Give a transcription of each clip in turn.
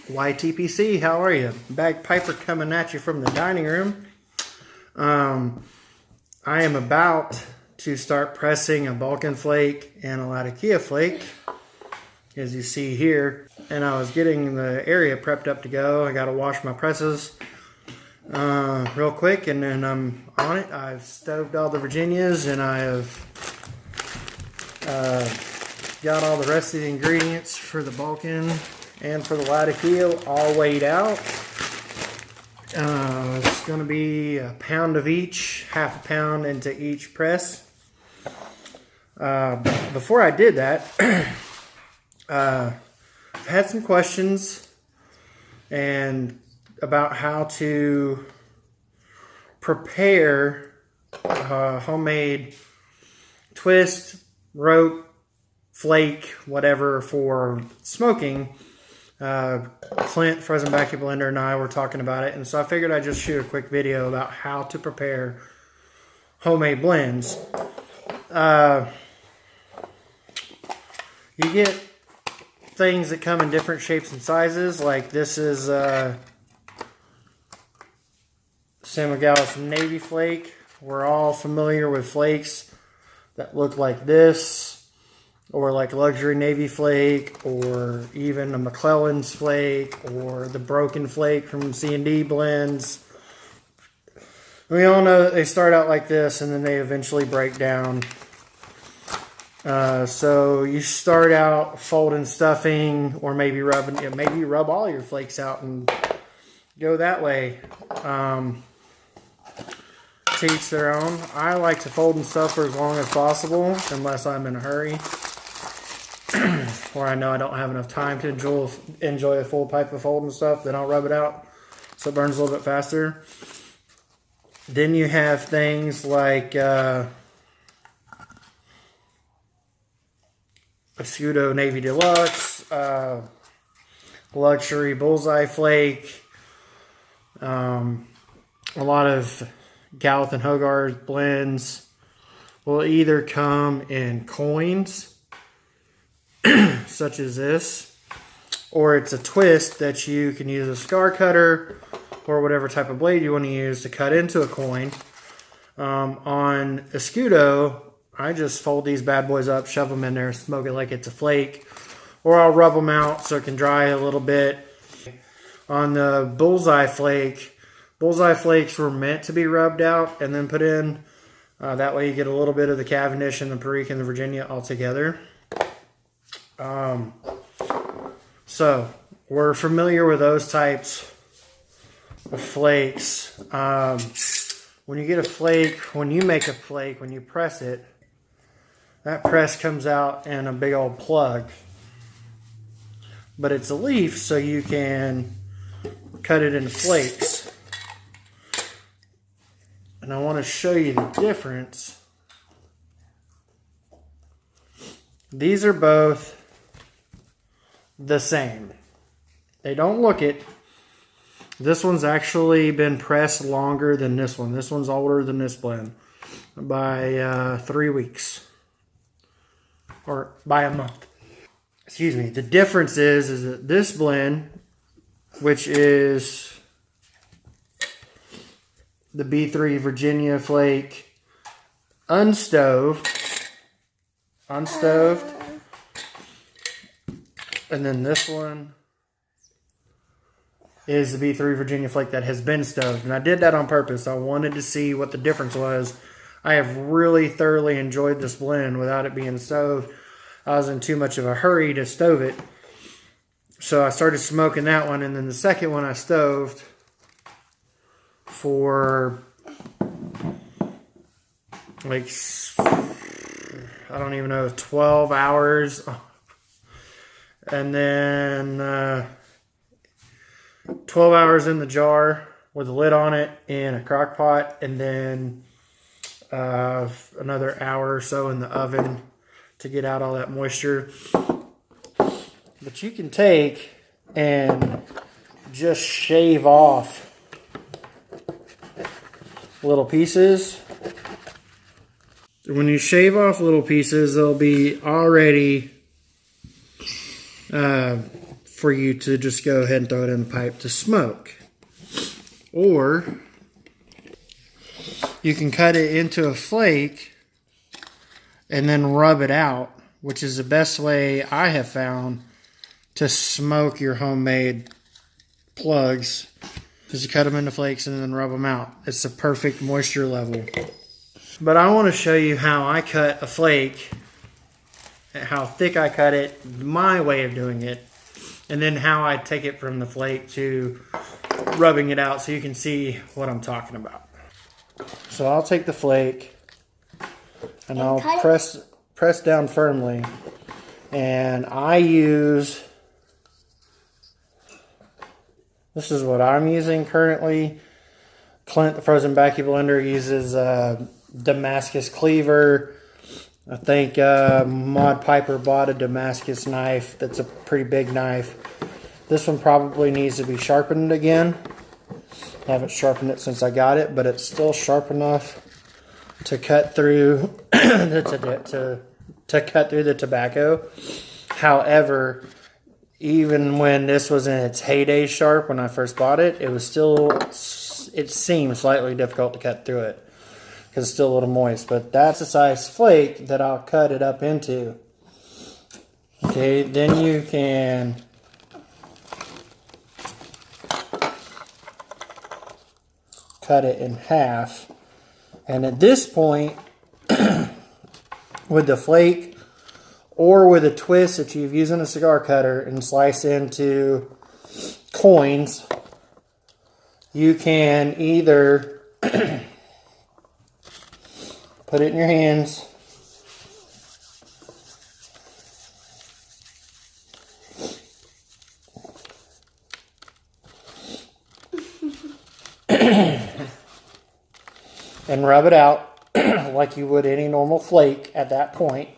YTPC, how are you? Bagpiper coming at you from the dining room. I am about to start pressing a Balkan flake and a Latakia flake, as you see here. And I was getting the area prepped up to go. I got to wash my presses real quick, and then I'm on it. I've stoved all the Virginias, and I have got all the rest of the ingredients for the Balkan and for the Latakia all weighed out. It's going to be a pound of each, half a pound into each press. Before I did that, I've had some questions and about how to prepare homemade twist, rope, flake, whatever for smoking. Clint, Frozen Vacuum Blender, and I were talking about it, and so I figured I'd just shoot a quick video about how to prepare homemade blends. You get things that come in different shapes and sizes, like this is San Miguel's Navy Flake. We're all familiar with flakes that look like this, or like luxury Navy Flake, or even a McClellan's Flake, or the Broken Flake from C&D Blends. We all know that they start out like this and then they eventually break down. So you start out folding stuffing, or maybe rub all your flakes out and go that way. To each their own. I like to fold and stuff for as long as possible, unless I'm in a hurry, or I know I don't have enough time to enjoy a full pipe of folding stuff. Then I'll rub it out so it burns a little bit faster. Then you have things like a Pseudo Navy Deluxe, luxury Bullseye Flake, a lot of Gallup and Hogarth blends will either come in coins, such as this, or it's a twist that you can use a scar cutter or whatever type of blade you want to use to cut into a coin. On Escudo, I just fold these bad boys up, shove them in there, smoke it like it's a flake, or I'll rub them out so it can dry a little bit. On the Bullseye Flake, Bullseye Flakes were meant to be rubbed out and then put in. That way you get a little bit of the Cavendish and the Perique and the Virginia all together. So we're familiar with those types of flakes. When you get a flake, when you make a flake, when you press it, that press comes out in a big old plug. But it's a leaf, so you can cut it into flakes. And I want to show you the difference. These are both the same. They don't look it. This one's actually been pressed longer than this one. This one's older than this blend by 3 weeks. Or by a month. Excuse me. The difference is that this blend, which is the B3 Virginia Flake unstoved, and then this one is the B3 Virginia Flake that has been stoved. And I did that on purpose. I wanted to see what the difference was. I have really thoroughly enjoyed this blend without it being stoved. I was in too much of a hurry to stove it. So I started smoking that one, and then the second one I stoved for like, I don't even know, 12 hours. And then 12 hours in the jar with a lid on it in a crock pot, and then another hour or so in the oven to get out all that moisture. But you can take and just shave off little pieces. When you shave off little pieces, they'll be already for you to just go ahead and throw it in the pipe to smoke. Or you can cut it into a flake and then rub it out, which is the best way I have found to smoke your homemade plugs. Is you cut them into flakes and then rub them out. It's the perfect moisture level. But I want to show you how I cut a flake, how thick I cut it, my way of doing it, and then how I take it from the flake to rubbing it out so you can see what I'm talking about. So I'll take the flake and I'll press down firmly, and I use, this is what I'm using currently. Clint, the frozen vacuum blender, uses Damascus cleaver. I think Mod Piper bought a Damascus knife that's a pretty big knife. This one probably needs to be sharpened again. I haven't sharpened it since I got it, but it's still sharp enough to cut through to cut through the tobacco. However, even when this was in its heyday sharp when I first bought it, it seemed slightly difficult to cut through it because it's still a little moist. But that's a size flake that I'll cut it up into. Okay, then you can cut it in half. And at this point, with the flake or with a twist that you've used in a cigar cutter and slice into coins, you can either put it in your hands and rub it out like you would any normal flake at that point.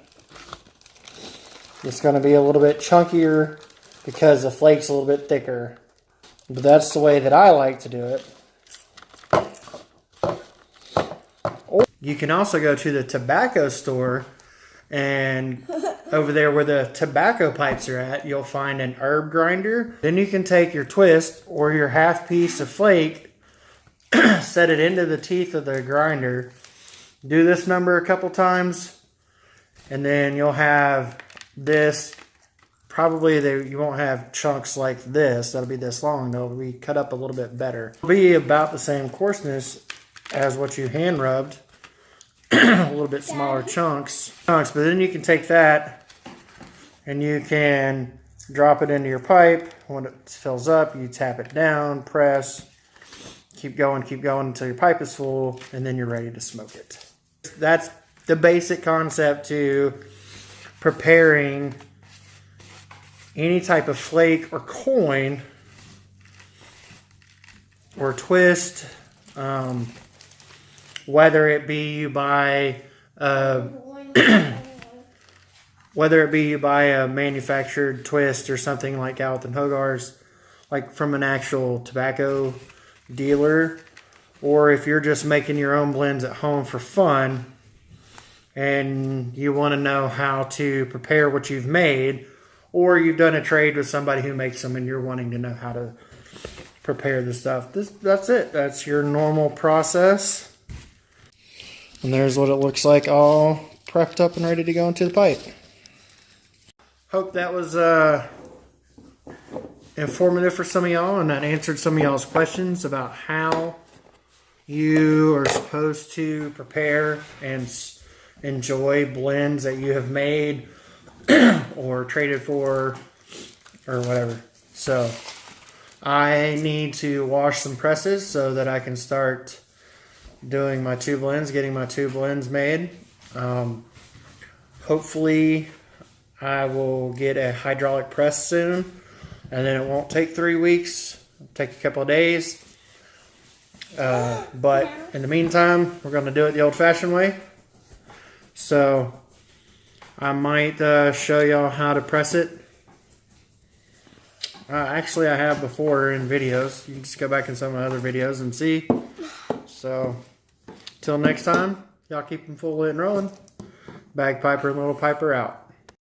It's going to be a little bit chunkier because the flake's a little bit thicker. But that's the way that I like to do it. Or you can also go to the tobacco store, and over there where the tobacco pipes are at, you'll find an herb grinder. Then you can take your twist or your half piece of flake, set it into the teeth of the grinder, do this number a couple times, and then you'll have this. Probably you won't have chunks like this. That'll be this long. They'll be cut up a little bit better. It'll be about the same coarseness as what you hand rubbed. A little bit smaller chunks. But then you can take that and you can drop it into your pipe. When it fills up, you tap it down, press, keep going until your pipe is full, and then you're ready to smoke it. That's the basic concept to preparing any type of flake or coin or twist, whether it be you buy a manufactured twist or something like Galleth and Hogarth's, like from an actual tobacco dealer, or if you're just making your own blends at home for fun and you want to know how to prepare what you've made, or you've done a trade with somebody who makes them and you're wanting to know how to prepare the stuff. That's it. That's your normal process. And there's what it looks like all prepped up and ready to go into the pipe. Hope that was informative for some of y'all, and that answered some of y'all's questions about how you are supposed to prepare and enjoy blends that you have made or traded for or whatever. So I need to wash some presses so that I can start doing my two blends, getting my two blends made. Hopefully I will get a hydraulic press soon, and then it won't take 3 weeks. It'll take a couple of days. But in the meantime, we're going to do it the old-fashioned way. So I might show y'all how to press it. Actually, I have before in videos. You can just go back in some of my other videos and see. So, till next time, y'all keep them full lit and rolling. Bagpiper and Little Piper out.